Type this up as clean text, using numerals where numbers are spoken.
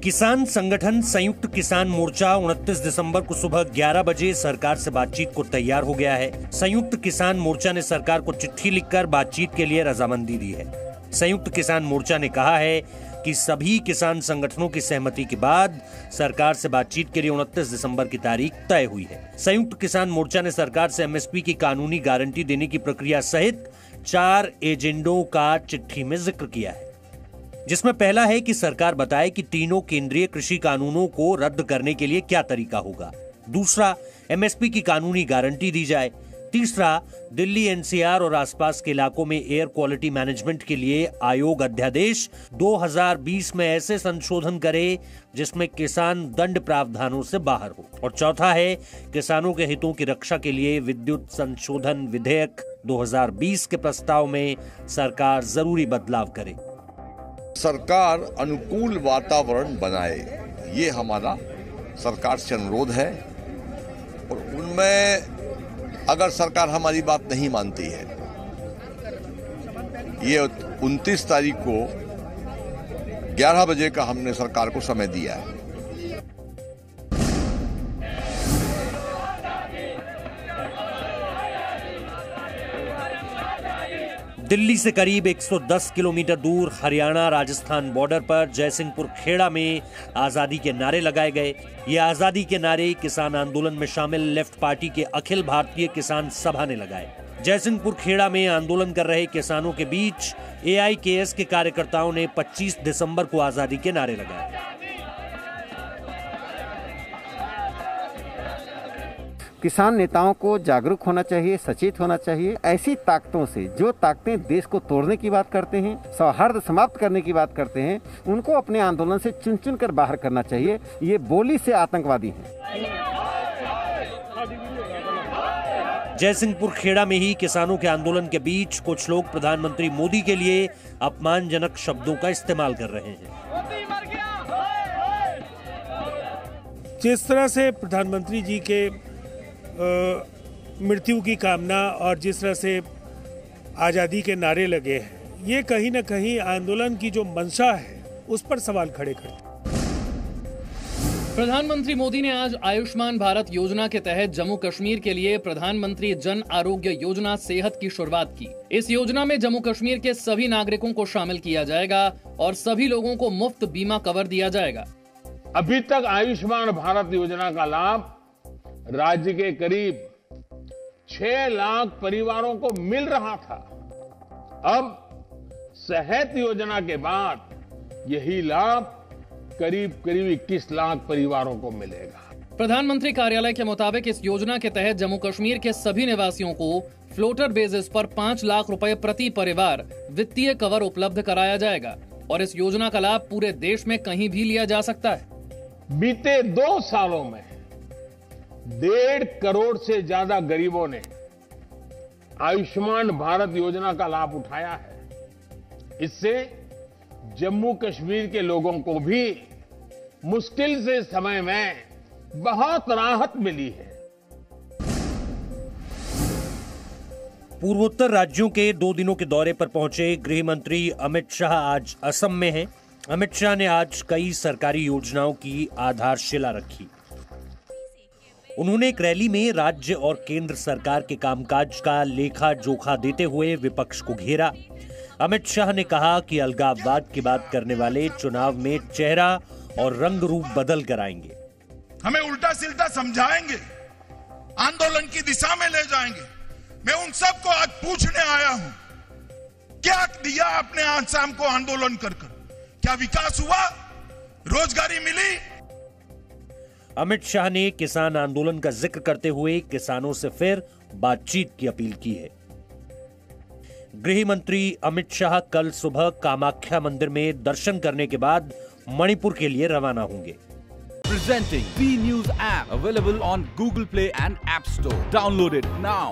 किसान संगठन संयुक्त किसान मोर्चा 29 दिसंबर को सुबह 11 बजे सरकार से बातचीत को तैयार हो गया है। संयुक्त किसान मोर्चा ने सरकार को चिट्ठी लिखकर बातचीत के लिए रजामंदी दी है। संयुक्त किसान मोर्चा ने कहा है कि सभी किसान संगठनों की सहमति के बाद सरकार से बातचीत के लिए 29 दिसंबर की तारीख तय हुई है। संयुक्त किसान मोर्चा ने सरकार से एमएसपी की कानूनी गारंटी देने की प्रक्रिया सहित 4 एजेंडों का चिट्ठी में जिक्र किया है, जिसमें पहला है कि सरकार बताए कि तीनों केंद्रीय कृषि कानूनों को रद्द करने के लिए क्या तरीका होगा। दूसरा, एमएसपी की कानूनी गारंटी दी जाए। तीसरा, दिल्ली एनसीआर और आसपास के इलाकों में एयर क्वालिटी मैनेजमेंट के लिए आयोग अध्यादेश 2020 में ऐसे संशोधन करे जिसमें किसान दंड प्रावधानों से बाहर हो। और चौथा है, किसानों के हितों की रक्षा के लिए विद्युत संशोधन विधेयक 2020 के प्रस्ताव में सरकार जरूरी बदलाव करे। सरकार अनुकूल वातावरण बनाए, ये हमारा सरकार से अनुरोध है। और उनमें अगर सरकार हमारी बात नहीं मानती है, ये 29 तारीख को 11 बजे का हमने सरकार को समय दिया है। दिल्ली से करीब 110 किलोमीटर दूर हरियाणा राजस्थान बॉर्डर पर जयसिंहपुर खेड़ा में आजादी के नारे लगाए गए। ये आजादी के नारे किसान आंदोलन में शामिल लेफ्ट पार्टी के अखिल भारतीय किसान सभा ने लगाए। जयसिंहपुर खेड़ा में आंदोलन कर रहे किसानों के बीच एआईकेएस के कार्यकर्ताओं ने 25 दिसंबर को आजादी के नारे लगाए। किसान नेताओं को जागरूक होना चाहिए, सचेत होना चाहिए। ऐसी ताकतों से, जो ताकतें देश को तोड़ने की बात करते हैं, सौहार्द समाप्त करने की बात करते हैं, उनको अपने आंदोलन से चुन चुन कर बाहर करना चाहिए। ये बोली से आतंकवादी हैं। जयसिंहपुर खेड़ा में ही किसानों के आंदोलन के बीच कुछ लोग प्रधानमंत्री मोदी के लिए अपमानजनक शब्दों का इस्तेमाल कर रहे हैं। जिस तरह से प्रधानमंत्री जी के मृत्यु की कामना और जिस तरह से आज़ादी के नारे लगे हैं, ये कहीं न कहीं आंदोलन की जो मंशा है उस पर सवाल खड़े करते। प्रधानमंत्री मोदी ने आज आयुष्मान भारत योजना के तहत जम्मू कश्मीर के लिए प्रधानमंत्री जन आरोग्य योजना सेहत की शुरुआत की। इस योजना में जम्मू कश्मीर के सभी नागरिकों को शामिल किया जाएगा और सभी लोगों को मुफ्त बीमा कवर दिया जाएगा। अभी तक आयुष्मान भारत योजना का लाभ राज्य के करीब 6 लाख परिवारों को मिल रहा था। अब सेहत योजना के बाद यही लाभ करीब 21 लाख परिवारों को मिलेगा। प्रधानमंत्री कार्यालय के मुताबिक इस योजना के तहत जम्मू कश्मीर के सभी निवासियों को फ्लोटर बेसिस पर 5 लाख रुपए प्रति परिवार वित्तीय कवर उपलब्ध कराया जाएगा और इस योजना का लाभ पूरे देश में कहीं भी लिया जा सकता है। बीते 2 सालों में 1.5 करोड़ से ज्यादा गरीबों ने आयुष्मान भारत योजना का लाभ उठाया है। इससे जम्मू कश्मीर के लोगों को भी मुश्किल से समय में बहुत राहत मिली है। पूर्वोत्तर राज्यों के 2 दिनों के दौरे पर पहुंचे गृह मंत्री अमित शाह आज असम में हैं। अमित शाह ने आज कई सरकारी योजनाओं की आधारशिला रखी। उन्होंने एक रैली में राज्य और केंद्र सरकार के कामकाज का लेखा जोखा देते हुए विपक्ष को घेरा। अमित शाह ने कहा कि अलगाववाद की बात करने वाले चुनाव में चेहरा और रंग रूप बदल कर आएंगे। हमें उल्टा सिल्टा समझाएंगे, आंदोलन की दिशा में ले जाएंगे। मैं उन सबको आज पूछने आया हूं, क्या दिया आपने आज शाम को आंदोलन कर? क्या विकास हुआ? रोजगारी मिली? अमित शाह ने किसान आंदोलन का जिक्र करते हुए किसानों से फिर बातचीत की अपील की है। गृह मंत्री अमित शाह कल सुबह कामाख्या मंदिर में दर्शन करने के बाद मणिपुर के लिए रवाना होंगे। Presenting B News app available on Google Play and App Store. Download it now.